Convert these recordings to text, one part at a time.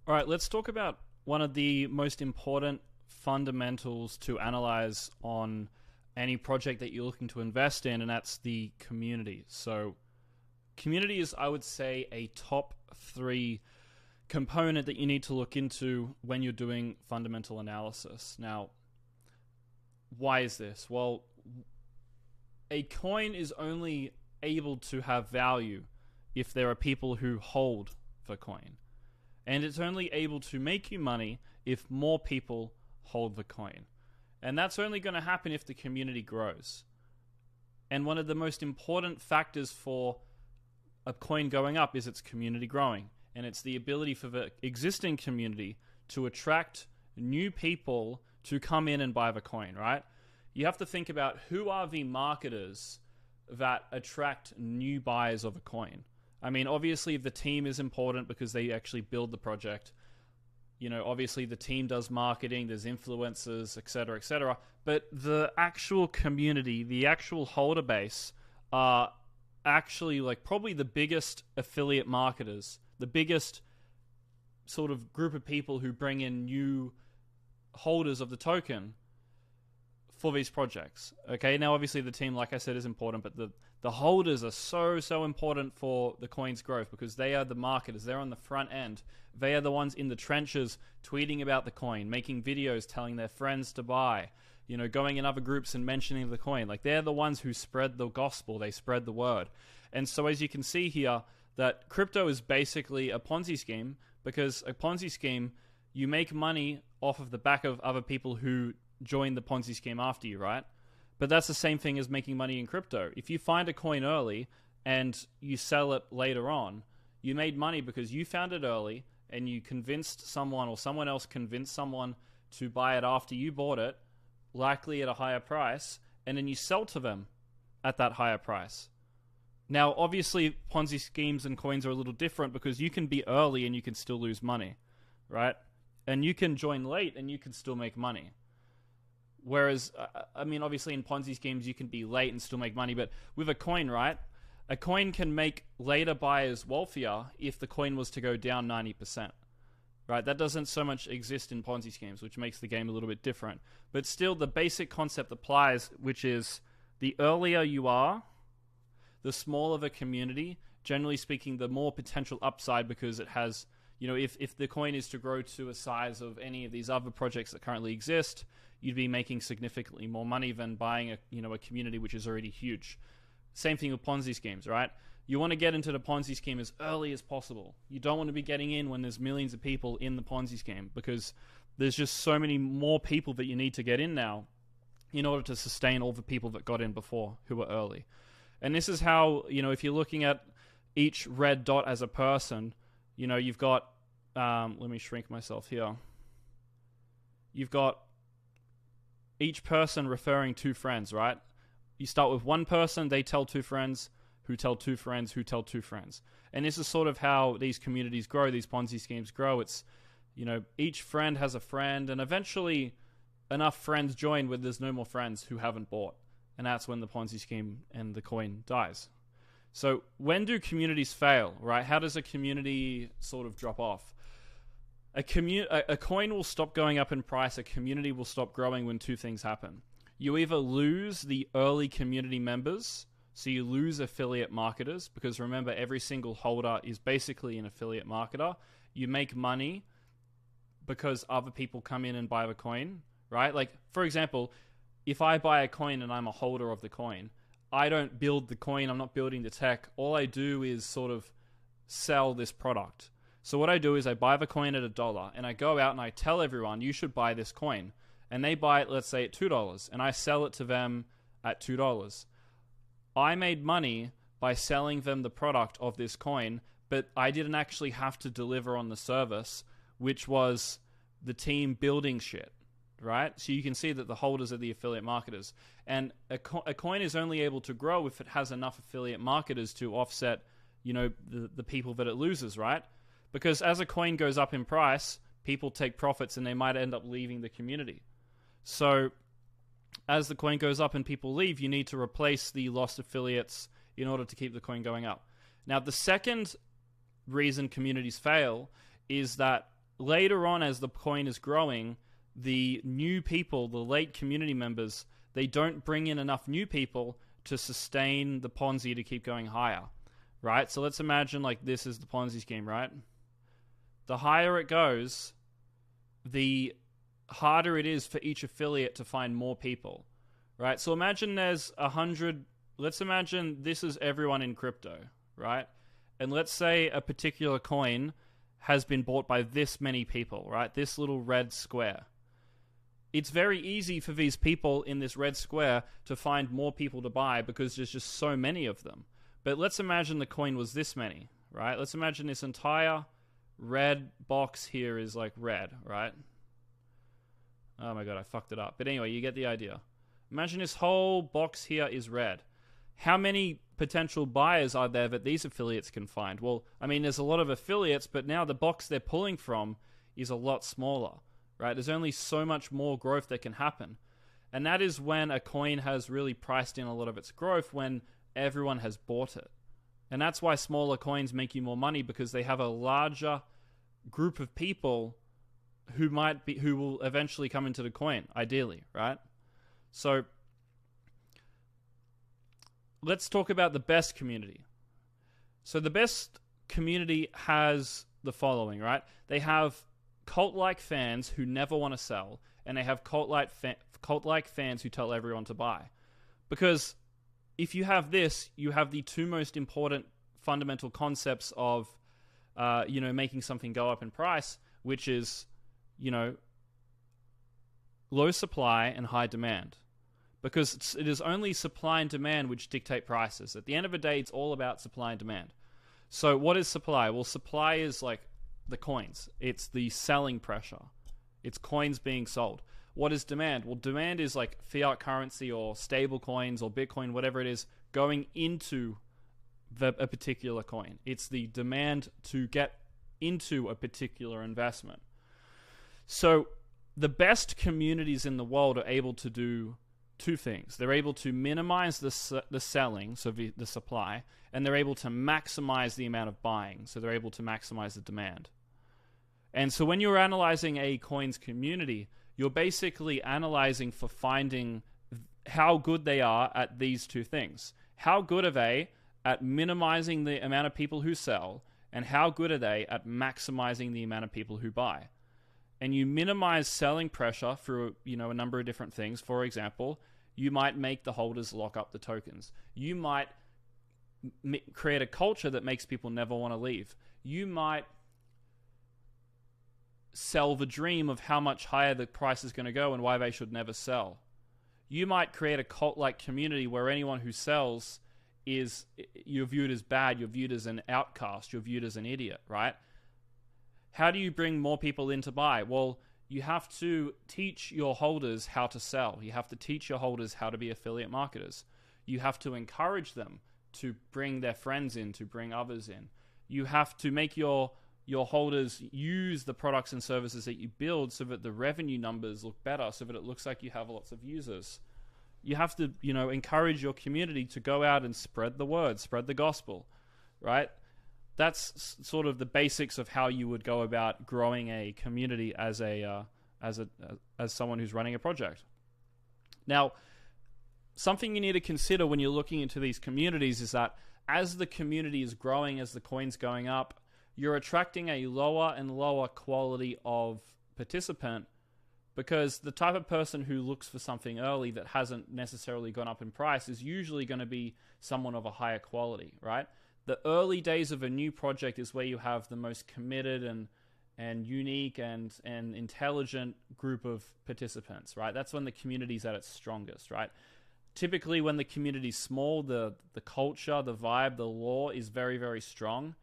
All right, let's talk about one of the most important fundamentals to analyze on any project that you're looking to invest in, and that's the community. So, community is, I would say, a top three component that you need to look into when you're doing fundamental analysis. Now, why is this? Well, a coin is only able to have value if there are people who hold the coin. And it's only able to make you money if more people hold the coin. And that's only going to happen if the community grows. And one of the most important factors for a coin going up is its community growing. And it's the ability for the existing community to attract new people to come in and buy the coin, right? You have to think about who are the marketers that attract new buyers of a coin. I mean, obviously the team is important because they actually build the project. You know, obviously the team does marketing, there's influencers, etc., etc. But the actual community, the actual holder base are actually like probably the biggest affiliate marketers, the biggest sort of group of people who bring in new holders of the token for these projects. Okay, now obviously the team, like I said, is important, but the holders are so important for the coin's growth because they are the marketers. They're on the front end. They are the ones in the trenches tweeting about the coin, making videos, telling their friends to buy, you know, going in other groups and mentioning the coin. Like, they're the ones who spread the gospel. They spread the word. And so as you can see here, that crypto is basically a Ponzi scheme, because a Ponzi scheme, you make money off of the back of other people who join the Ponzi scheme after you, right? But that's the same thing as making money in crypto. If you find a coin early and you sell it later on, you made money because you found it early and you convinced someone, or someone else convinced someone to buy it after you bought it, likely at a higher price, and then you sell to them at that higher price. Now, obviously, Ponzi schemes and coins are a little different because you can be early and you can still lose money, right? And you can join late and you can still make money. Whereas, I mean, obviously in Ponzi schemes, you can be late and still make money. But with a coin, right, a coin can make later buyers wealthier if the coin was to go down 90%. Right? That doesn't so much exist in Ponzi schemes, which makes the game a little bit different. But still, the basic concept applies, which is the earlier you are, the smaller the community. Generally speaking, the more potential upside, because it has, you know, if the coin is to grow to a size of any of these other projects that currently exist, you'd be making significantly more money than buying a community which is already huge. Same thing with Ponzi schemes, right? You want to get into the Ponzi scheme as early as possible. You don't want to be getting in when there's millions of people in the Ponzi scheme, because there's just so many more people that you need to get in now in order to sustain all the people that got in before who were early. And this is how, you know, if you're looking at each red dot as a person, you know, you've got, let me shrink myself here. You've got each person referring to friends, right? You start with one person, they tell two friends, who tell two friends, who tell two friends. And this is sort of how these communities grow, these Ponzi schemes grow. It's, you know, each friend has a friend, and eventually enough friends join where there's no more friends who haven't bought. And that's when the Ponzi scheme and the coin dies. So when do communities fail, right? How does a community sort of drop off? A coin will stop going up in price, a community will stop growing when two things happen. You either lose the early community members, so you lose affiliate marketers, because remember, every single holder is basically an affiliate marketer. You make money because other people come in and buy the coin, right? Like, for example, if I buy a coin and I'm a holder of the coin, I don't build the coin, I'm not building the tech. All I do is sort of sell this product. So what I do is I buy the coin at $1, and I go out and I tell everyone, you should buy this coin. And they buy it, let's say, at $2, and I sell it to them at $2. I made money by selling them the product of this coin, but I didn't actually have to deliver on the service, which was the team building shit, right? So you can see that the holders are the affiliate marketers. And a coin is only able to grow if it has enough affiliate marketers to offset, you know, the people that it loses, right? Because as a coin goes up in price, people take profits and they might end up leaving the community. So as the coin goes up and people leave, you need to replace the lost affiliates in order to keep the coin going up. Now, the second reason communities fail is that later on, as the coin is growing, the new people, the late community members, they don't bring in enough new people to sustain the Ponzi to keep going higher, right? So let's imagine like this is the Ponzi scheme, right? The higher it goes, the harder it is for each affiliate to find more people, right? So imagine there's 100, let's imagine this is everyone in crypto, right? And let's say a particular coin has been bought by this many people, right? This little red square. It's very easy for these people in this red square to find more people to buy because there's just so many of them. But let's imagine the coin was this many, right? Let's imagine this entire red box here is like red, right? Oh my god, I fucked it up. But anyway, you get the idea. Imagine this whole box here is red. How many potential buyers are there that these affiliates can find? Well, I mean, there's a lot of affiliates, but now the box they're pulling from is a lot smaller, right? There's only so much more growth that can happen. And that is when a coin has really priced in a lot of its growth, when everyone has bought it. And that's why smaller coins make you more money, because they have a larger group of people who will eventually come into the coin, ideally, right? So let's talk about the best community. So the best community has the following, right? They have cult-like fans who never want to sell, and they have cult-like fans who tell everyone to buy. Because if you have this, you have the two most important fundamental concepts of, making something go up in price, which is, low supply and high demand. Because it is only supply and demand which dictate prices. At the end of the day, it's all about supply and demand. So what is supply? Well, supply is like the coins. It's the selling pressure. It's coins being sold. What is demand? Well, demand is like fiat currency or stable coins or Bitcoin, whatever it is, going into a particular coin. It's the demand to get into a particular investment. So the best communities in the world are able to do two things. They're able to minimize the selling, so the supply, and they're able to maximize the amount of buying, so they're able to maximize the demand. And so when you're analyzing a coin's community, you're basically analyzing for finding how good they are at these two things. How good are they at minimizing the amount of people who sell, and how good are they at maximizing the amount of people who buy? And you minimize selling pressure through, a number of different things. For example, you might make the holders lock up the tokens. You might create a culture that makes people never want to leave. You might sell the dream of how much higher the price is going to go and why they should never sell. You might create a cult-like community where anyone who sells you're viewed as bad, you're viewed as an outcast, you're viewed as an idiot, right? How do you bring more people in to buy? Well, you have to teach your holders how to sell. You have to teach your holders how to be affiliate marketers. You have to encourage them to bring their friends in, to bring others in. You have to make your holders use the products and services that you build so that the revenue numbers look better, so that it looks like you have lots of users. You have to, encourage your community to go out and spread the word, spread the gospel, right? That's sort of the basics of how you would go about growing a community as someone who's running a project. Now, something you need to consider when you're looking into these communities is that as the community is growing, as the coin's going up, you're attracting a lower and lower quality of participant, because the type of person who looks for something early that hasn't necessarily gone up in price is usually going to be someone of a higher quality, right? The early days of a new project is where you have the most committed and unique and intelligent group of participants, right? That's when the community's at its strongest, right? Typically, when the community's small, the culture, the vibe, the law is very, very strong,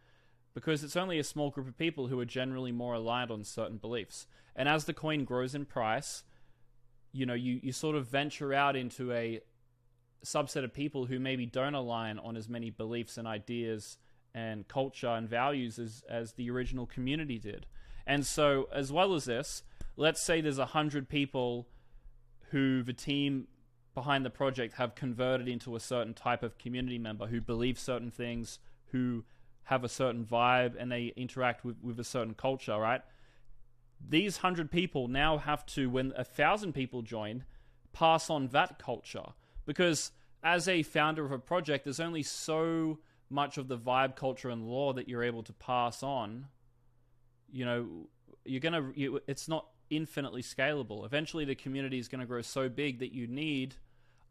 because it's only a small group of people who are generally more aligned on certain beliefs. And as the coin grows in price, you sort of venture out into a subset of people who maybe don't align on as many beliefs and ideas and culture and values as the original community did. And so, as well as this, let's say there's 100 people who the team behind the project have converted into a certain type of community member who believe certain things, who have a certain vibe, and they interact with a certain culture, right? these 100 people now have to, when 1,000 people join, pass on that culture. Because as a founder of a project, there's only so much of the vibe, culture, and law that you're able to pass on. You know, it's not infinitely scalable. Eventually the community is going to grow so big that you need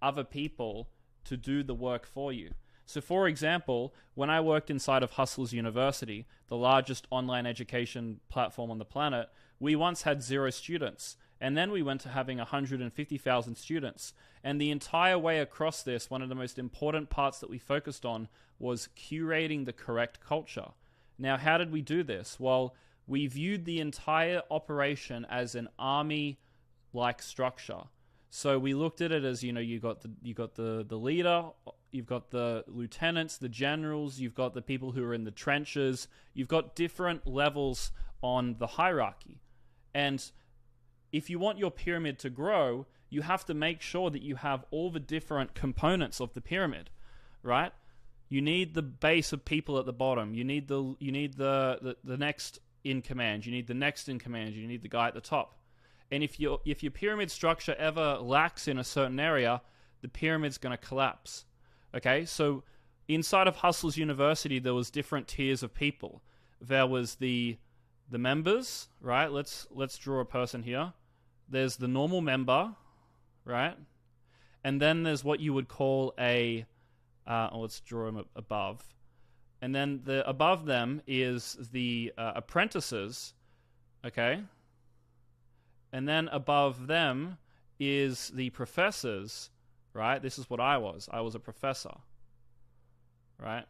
other people to do the work for you. So for example, when I worked inside of Hustlers University, the largest online education platform on the planet, we once had 0 students. And then we went to having 150,000 students. And the entire way across this, one of the most important parts that we focused on was curating the correct culture. Now, how did we do this? Well, we viewed the entire operation as an army-like structure. So we looked at it as, you know, you got the leader, you've got the lieutenants, the generals, you've got the people who are in the trenches, you've got different levels on the hierarchy. And if you want your pyramid to grow, you have to make sure that you have all the different components of the pyramid, right? You need the base of people at the bottom. You need the next in command. You need the next in command. You need the guy at the top. And if your pyramid structure ever lacks in a certain area, the pyramid's going to collapse. Okay, so inside of Hustlers University, there was different tiers of people. There was the members, right? Let's draw a person here. There's the normal member, right? And then there's what you would call a, let's draw him above. And then above them is the apprentices, okay? And then above them is the professors, right? This is what I was. I was a professor, right?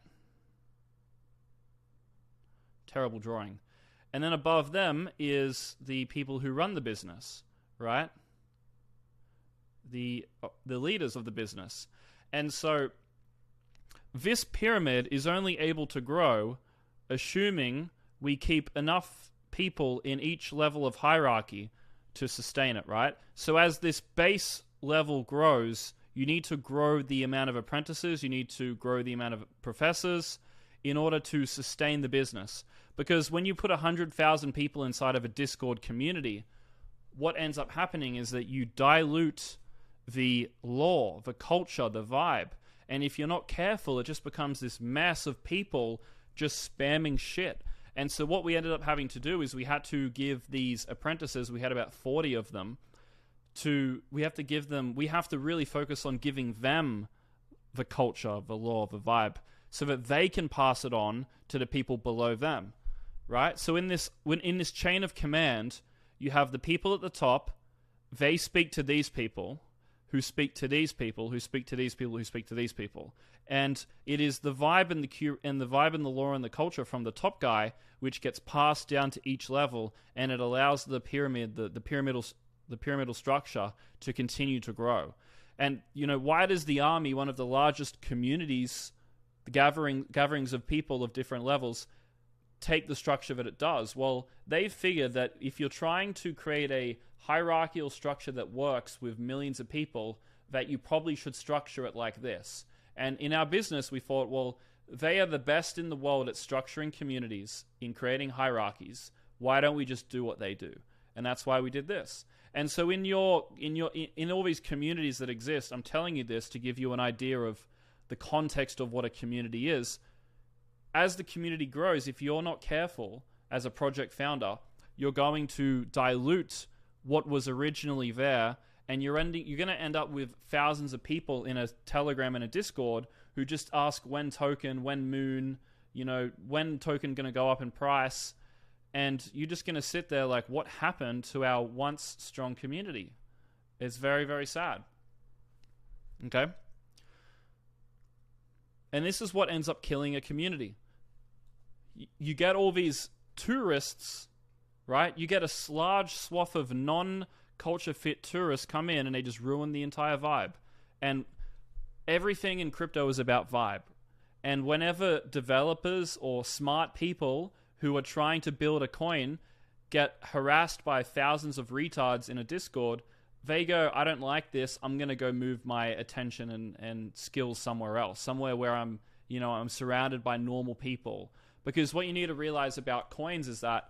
Terrible drawing. And then above them is the people who run the business, right? The leaders of the business. And so this pyramid is only able to grow assuming we keep enough people in each level of hierarchy to sustain it, right? So as this base level grows, you need to grow the amount of apprentices, you need to grow the amount of professors in order to sustain the business. Because when you put 100,000 people inside of a Discord community, what ends up happening is that you dilute the law, the culture, the vibe. And if you're not careful, it just becomes this mass of people just spamming shit. And so what we ended up having to do is we had to give these apprentices, we had about 40 of them, we have to really focus on giving them the culture, the law, the vibe, so that they can pass it on to the people below them, right? So in this chain of command, you have the people at the top, they speak to these people, who speak to these people, who speak to these people, who speak to these people. And it is the vibe and the vibe and the law and the culture from the top guy which gets passed down to each level, and it allows the pyramid, the pyramidal structure to continue to grow. And you know, why does the army, one of the largest communities, the gatherings of people of different levels, take the structure that it does? Well, they figure that if you're trying to create a hierarchical structure that works with millions of people, that you probably should structure it like this. And in our business, we thought, well, they are the best in the world at structuring communities, in creating hierarchies. Why don't we just do what they do? And that's why we did this. And so in all these communities that exist, I'm telling you this to give you an idea of the context of what a community is. As the community grows, if you're not careful as a project founder, you're going to dilute what was originally there, and you're going to end up with thousands of people in a Telegram and a Discord who just ask when token, when moon, you know, when token going to go up in price, and you're just going to sit there like, what happened to our once strong community? It's very, very sad. Okay? And this is what ends up killing a community. You get all these tourists, right? You get a large swath of non-culture fit tourists come in and they just ruin the entire vibe. And everything in crypto is about vibe. And whenever developers or smart people who are trying to build a coin get harassed by thousands of retards in a Discord, they go, I don't like this, I'm going to go move my attention and skills somewhere else, somewhere where I'm surrounded by normal people. Because what you need to realize about coins is that